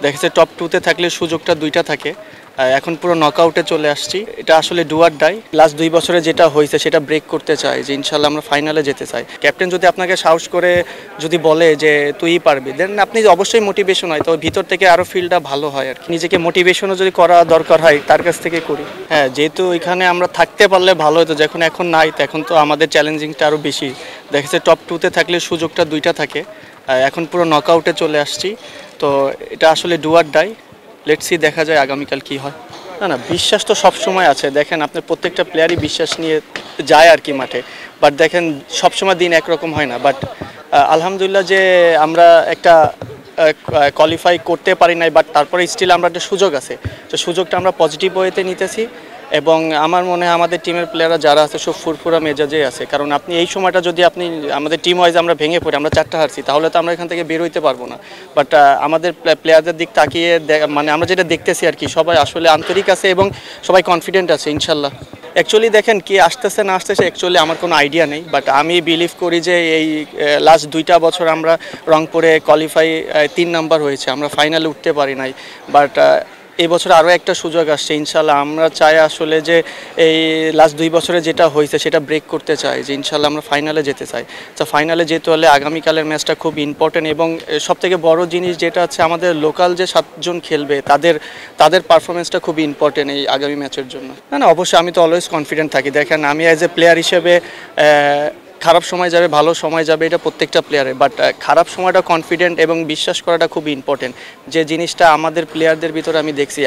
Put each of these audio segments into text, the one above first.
দেখেছে টপ 2 তে থাকলে সুযোগটা দুইটা থাকে। এখন পুরো নকআউটে চলে আসছি। এটা আসলে ডু অর ডাই। লাস্ট 2 বছরে যেটা হয়েছে সেটা ব্রেক করতে চাই, যে ইনশাল্লাহ আমরা ফাইনালে যেতে চাই। ক্যাপ্টেন যদি আপনাকে সাহস করে যদি বলে যে তুই পারবি, দেন আপনি অবশ্যই মোটিভেশন হয়, তো ভিতর থেকে আরও ফিলটা ভালো হয় আর কি। নিজেকে মোটিভেশনও যদি করা দরকার হয় তার কাছ থেকে করি। হ্যাঁ, যেহেতু এখানে আমরা থাকতে পারলে ভালো হতো, যখন এখন নাই তখন তো আমাদের চ্যালেঞ্জিংটা আরও বেশি। দেখেছে টপ 2 তে থাকলে সুযোগটা দুইটা থাকে। এখন পুরো নকআউটে চলে আসছি। তো এটা আসলে do or die. Let's see, দেখা যায় আগামীকাল কি হয়। না না, বিশ্বাস তো সবসময় আছে। দেখেন আপনার প্রত্যেকটা প্লেয়ারই বিশ্বাস নিয়ে যায় আর কি মাঠে। বাট দেখেন সবসময় দিন একরকম হয় না। বাট আলহামদুলিল্লাহ যে আমরা একটা কোয়ালিফাই করতে পারি নাই, বাট তারপরে স্টিল আমরা একটা সুযোগ আছে। তো সুযোগটা আমরা পজিটিভ ওয়েতে নিতেছি। এবং আমার মনে হয় আমাদের টিমের প্লেয়াররা যারা আছে সব ফুরফুরা মেজাজে আছে। কারণ আপনি এই সময়টা যদি আপনি আমাদের টিম ওয়াইজ আমরা ভেঙে পড়ি, আমরা 4টা হারছি, তাহলে তো আমরা এখান থেকে বের হইতে পারবো না। বাট আমাদের প্লেয়ারদের দিক তাকিয়ে মানে আমরা যেটা দেখতেছি আর কি, সবাই আসলে আন্তরিক আছে এবং সবাই কনফিডেন্ট আছে ইনশাল্লাহ। অ্যাকচুয়ালি দেখেন কি আসতেছে না আসতেছে অ্যাকচুয়ালি আমার কোনো আইডিয়া নেই। বাট আমি বিলিভ করি যে এই লাস্ট 2টা বছর আমরা রংপুরে কোয়ালিফাই 3 নাম্বার হয়েছে, আমরা ফাইনালে উঠতে পারি নাই। বাট এই বছর আরও একটা সুযোগ আসছে ইনশাল্লাহ। আমরা চাই আসলে যে এই লাস্ট 2 বছরে যেটা হয়েছে সেটা ব্রেক করতে চাই, যে ইনশাল্লাহ আমরা ফাইনালে যেতে চাই। তো ফাইনালে যেতে হলে আগামীকালের ম্যাচটা খুব ইম্পর্টেন্ট। এবং সবথেকে বড় জিনিস যেটা আছে, আমাদের লোকাল যে 7 জন খেলবে তাদের পারফরমেন্সটা খুব ইম্পর্টেন্ট এই আগামী ম্যাচের জন্য। না না, অবশ্যই আমি তো অলওয়েজ কনফিডেন্ট থাকি। দেখেন আমি অ্যাজ এ প্লেয়ার হিসেবে খারাপ সময় যাবে ভালো সময় যাবে, এটা প্রত্যেকটা প্লেয়ারে। বাট খারাপ সময়টা কনফিডেন্ট এবং বিশ্বাস করাটা খুব ইম্পর্টেন্ট, যে জিনিসটা আমাদের প্লেয়ারদের ভিতরে আমি দেখছি।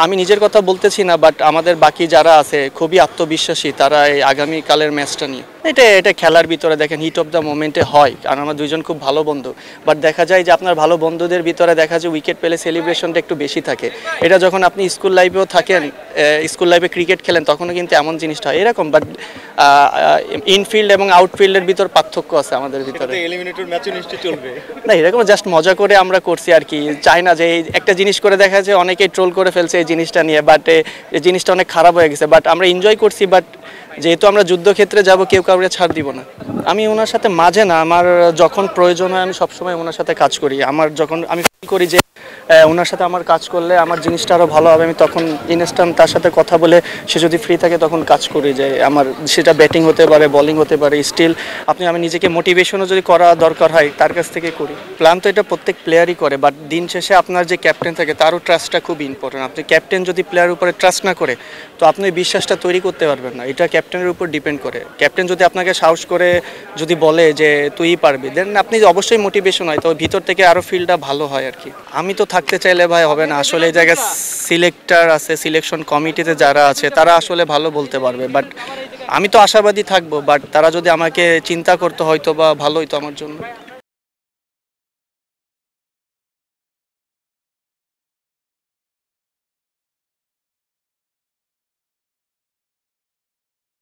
আমি নিজের কথা বলতেছি না, বাট আমাদের বাকি যারা আছে খুবই আত্মবিশ্বাসী তারা এই আগামীকালের ম্যাচটা নিয়ে। এটা খেলার ভিতরে দেখেন হিট অফ দ্য মোমেন্টে হয়, কারণ আমরা দুইজন খুব ভালো বন্ধু। বাট দেখা যায় যে আপনার ভালো বন্ধুদের ভিতরে দেখা যায় উইকেট পেলে সেলিব্রেশনটা একটু বেশি থাকে। এটা যখন আপনি স্কুল লাইফেও থাকেন, স্কুল লাইফে ক্রিকেট খেলেন, তখনও কিন্তু এমন জিনিসটা হয় এরকম। বাট ইনফিল্ড এবং আউটফিল্ডের ভিতর পার্থক্য আছে আমাদের ভিতরে। এলিমিনেটর ম্যাচও নিশ্চয়ই চলবে না, এরকম জাস্ট মজা করে আমরা করছি আর কি। চাই না যে একটা জিনিস করে দেখা যায় অনেকেই ট্রোল করে ফেলছে এই জিনিসটা নিয়ে, বাট এই জিনিসটা অনেক খারাপ হয়ে গেছে। বাট আমরা এনজয় করছি। বাট যেহেতু আমরা যুদ্ধক্ষেত্রে যাব, কেউ কাউকে ছাড় দিব না। আমি ওনার সাথে মাঝে না, আমার যখন প্রয়োজন হয় আমি সবসময় ওনার সাথে কাজ করি। যখন আমি ফিল করি যে ওনার সাথে আমার কাজ করলে আমার জিনিসটা আরও ভালো হবে, আমি তখন ইনস্ট্যান্ট তার সাথে কথা বলে সে যদি ফ্রি থাকে তখন কাজ করি। যে আমার সেটা ব্যাটিং হতে পারে, বোলিং হতে পারে, স্টিল আমি নিজেকে মোটিভেশনও যদি করা দরকার হয় তার কাছ থেকে করি। প্ল্যান তো এটা প্রত্যেক প্লেয়ারই করে, বাট দিন শেষে আপনার যে ক্যাপ্টেন থাকে তারও ট্রাস্টটা খুব ইম্পর্টেন্ট। আপনি ক্যাপ্টেন যদি প্লেয়ারের উপরে ট্রাস্ট না করে, তো আপনি বিশ্বাসটা তৈরি করতে পারবেন না। এটা ক্যাপ্টেনের উপর ডিপেন্ড করে। ক্যাপ্টেন যদি আপনাকে সাহস করে যদি বলে যে তুই পারবি, দেন আপনি অবশ্যই মোটিভেশন হয়, তো ভিতর থেকে আরও ফিলটা ভালো হয় আর কি। আমি তো থাকতে চাইলে ভাই হবে না আসলে। এই জায়গায় সিলেক্টর আছে, সিলেকশন কমিটিতে যারা আছে তারা আসলে ভালো বলতে পারবে। বাট আমি তো আশাবাদী থাকবো, বাট তারা যদি আমাকে চিন্তা করতে হয়তো বা ভালো হইতো আমার জন্য।